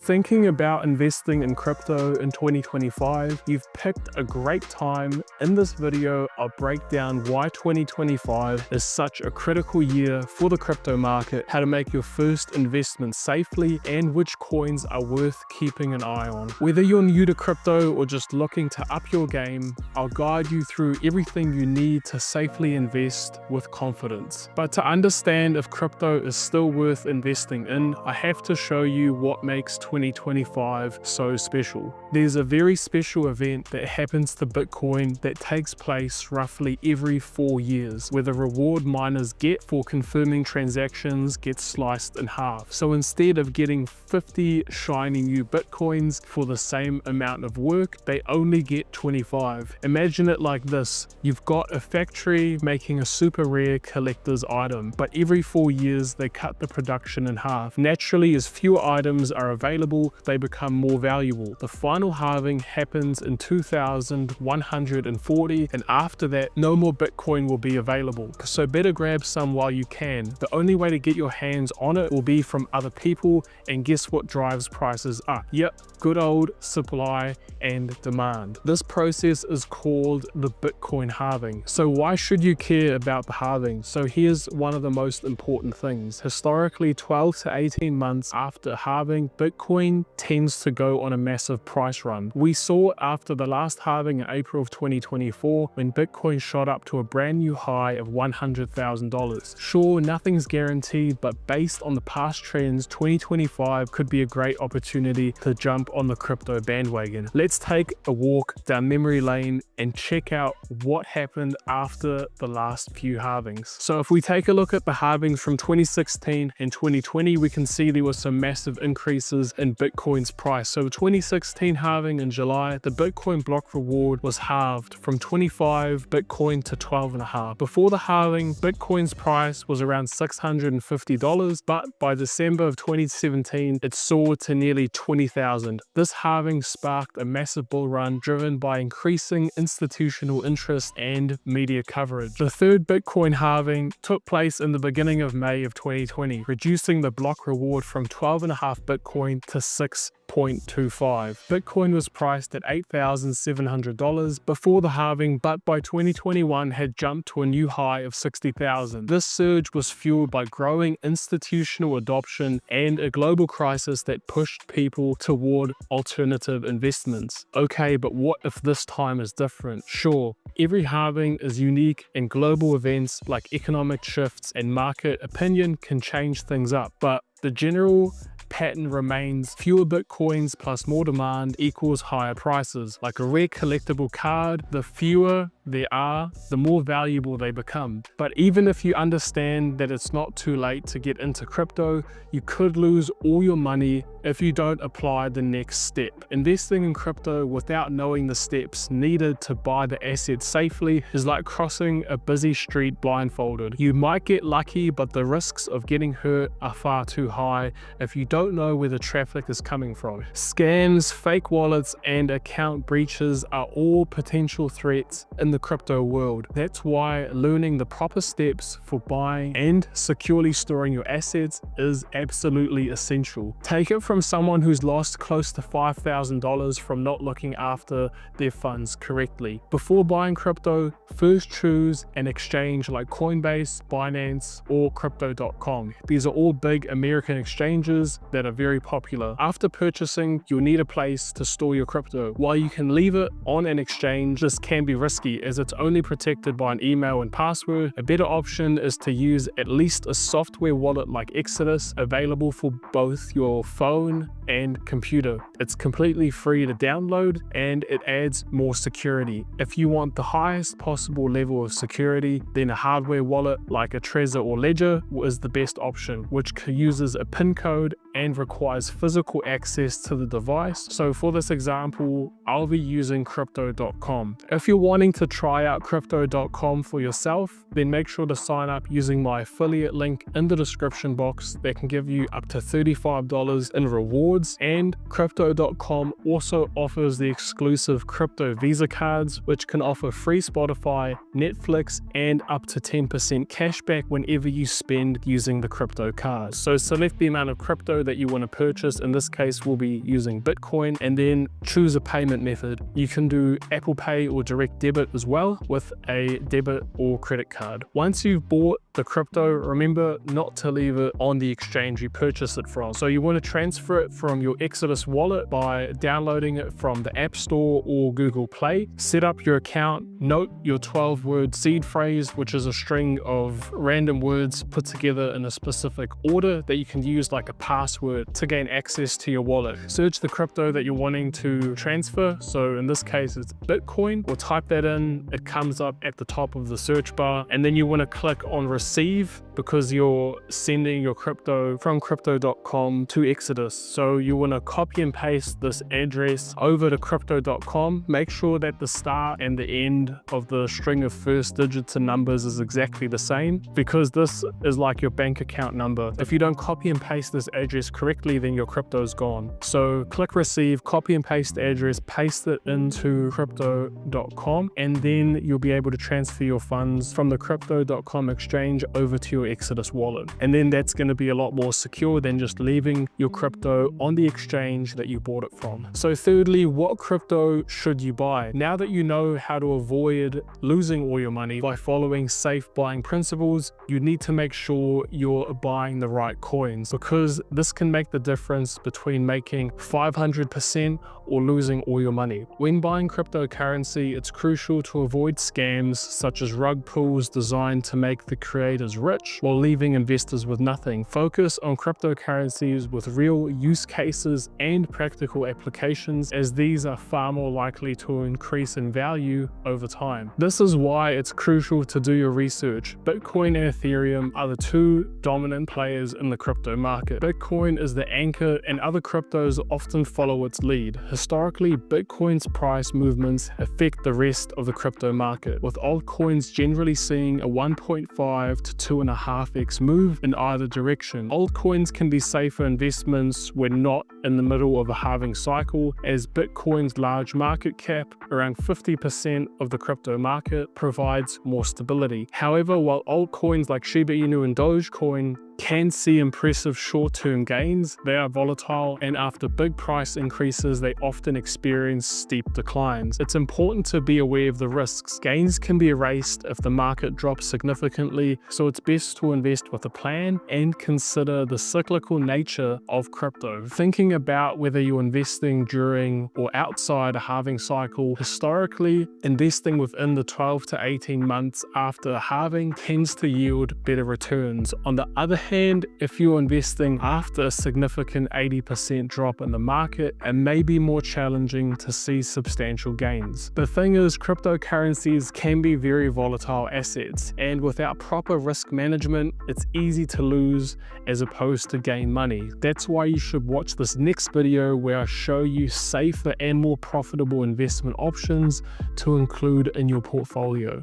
Thinking about investing in crypto in 2025, you've picked a great time. In this video, I'll break down why 2025 is such a critical year for the crypto market, how to make your first investment safely, and which coins are worth keeping an eye on. Whether you're new to crypto or just looking to up your game, I'll guide you through everything you need to safely invest with confidence. But to understand if crypto is still worth investing in, I have to show you what makes 2025 so special. There's a very special event that happens to Bitcoin that takes place roughly every 4 years, where the reward miners get for confirming transactions gets sliced in half. So instead of getting 50 shiny new Bitcoins for the same amount of work, they only get 25. Imagine it like this: you've got a factory making a super rare collector's item, but every 4 years they cut the production in half. Naturally, as fewer items are available, they become more valuable. The final halving happens in 2140, and after that, no more Bitcoin will be available. So better grab some while you can. The only way to get your hands on it will be from other people, and guess what drives prices up? Yep, good old supply and demand. This process is called the Bitcoin halving. So why should you care about the halving? So here's one of the most important things. Historically, 12 to 18 months after halving, Bitcoin tends to go on a massive price run. We saw it after the last halving in April of 2024, when Bitcoin shot up to a brand new high of $100,000. Sure, nothing's guaranteed, but based on the past trends, 2025 could be a great opportunity to jump on the crypto bandwagon. Let's take a walk down memory lane and check out what happened after the last few halvings. So if we take a look at the halvings from 2016 and 2020, we can see there were some massive increases in Bitcoin's price. So 2016 halving in July, the Bitcoin block reward was halved from 25 Bitcoin to 12.5. Before the halving, Bitcoin's price was around $650, but by December of 2017, it soared to nearly 20,000. This halving sparked a massive bull run driven by increasing institutional interest and media coverage. The third Bitcoin halving took place in the beginning of May of 2020, reducing the block reward from 12.5 Bitcoin to 6.25. Bitcoin was priced at $8,700 before the halving, but by 2021 had jumped to a new high of 60,000. This surge was fueled by growing institutional adoption and a global crisis that pushed people toward alternative investments. Okay, but what if this time is different? Sure, every halving is unique, and global events like economic shifts and market opinion can change things up, but the general pattern remains: fewer Bitcoins plus more demand equals higher prices. Like a rare collectible card, the fewer there are, the more valuable they become. But even if you understand that it's not too late to get into crypto, you could lose all your money if you don't apply the next step. Investing in crypto without knowing the steps needed to buy the asset safely is like crossing a busy street blindfolded. You might get lucky, but the risks of getting hurt are far too high if you don't know where the traffic is coming from. Scams, fake wallets, and account breaches are all potential threats in the crypto world. That's why learning the proper steps for buying and securely storing your assets is absolutely essential. Take it from someone who's lost close to $5,000 from not looking after their funds correctly. Before buying crypto, first choose an exchange like Coinbase, Binance, or Crypto.com. These are all big American exchanges that are very popular. After purchasing, you'll need a place to store your crypto. While you can leave it on an exchange, this can be risky as it's only protected by an email and password. A better option is to use at least a software wallet like Exodus, available for both your phone and computer. It's completely free to download, and it adds more security. If you want the highest possible level of security, then a hardware wallet like a Trezor or Ledger is the best option, which uses a PIN code and requires physical access to the device. So for this example, I'll be using Crypto.com. If you're wanting to try out Crypto.com for yourself, then make sure to sign up using my affiliate link in the description box that can give you up to $35 in rewards. And Crypto.com also offers the exclusive crypto Visa cards, which can offer free Spotify, Netflix, and up to 10% cashback whenever you spend using the crypto card. So select the amount of crypto that that you want to purchase. In this case, we'll be using Bitcoin, and then choose a payment method. You can do Apple Pay or direct debit as well with a debit or credit card. Once you've bought the crypto, remember not to leave it on the exchange you purchase it from. So you want to transfer it from your Exodus wallet by downloading it from the App Store or Google Play. Set up your account, note your 12-word seed phrase, which is a string of random words put together in a specific order that you can use like a password to gain access to your wallet. Search the crypto that you're wanting to transfer. So in this case, it's Bitcoin. We'll type that in. It comes up at the top of the search bar, and then you want to click on receive because you're sending your crypto from crypto.com to Exodus. So you want to copy and paste this address over to crypto.com. Make sure that the start and the end of the string of first digits and numbers is exactly the same, because this is like your bank account number. If you don't copy and paste this address correctly, then your crypto is gone. So click receive, copy and paste the address, paste it into crypto.com, and then you'll be able to transfer your funds from the crypto.com exchange over to your Exodus wallet. And then that's going to be a lot more secure than just leaving your crypto on the exchange that you bought it from. So thirdly, what crypto should you buy? Now that you know how to avoid losing all your money by following safe buying principles, you need to make sure you're buying the right coins, because this can make the difference between making 500% or losing all your money. When buying cryptocurrency, it's crucial to avoid scams such as rug pulls designed to make the creators rich while leaving investors with nothing. Focus on cryptocurrencies with real use cases and practical applications, as these are far more likely to increase in value over time. This is why it's crucial to do your research. Bitcoin and Ethereum are the two dominant players in the crypto market. Bitcoin is the anchor, and other cryptos often follow its lead. Historically, Bitcoin's price movements affect the rest of the crypto market, with altcoins generally seeing a 1.5 to 2.5x move in either direction. Altcoins can be safer investments when not in the middle of a halving cycle, as Bitcoin's large market cap, around 50% of the crypto market, provides more stability. However, while altcoins like Shiba Inu and Dogecoin can see impressive short-term gains, they are volatile, and after big price increases, they often experience steep declines. It's important to be aware of the risks. Gains can be erased if the market drops significantly, so it's best to invest with a plan and consider the cyclical nature of crypto. Thinking about whether you're investing during or outside a halving cycle, historically, investing within the 12 to 18 months after a halving tends to yield better returns. On the other hand, if you're investing after a significant 80% drop in the market, it may be more challenging to see substantial gains. The thing is, cryptocurrencies can be very volatile assets, and without proper risk management, it's easy to lose as opposed to gain money. That's why you should watch this next video where I show you safer and more profitable investment options to include in your portfolio.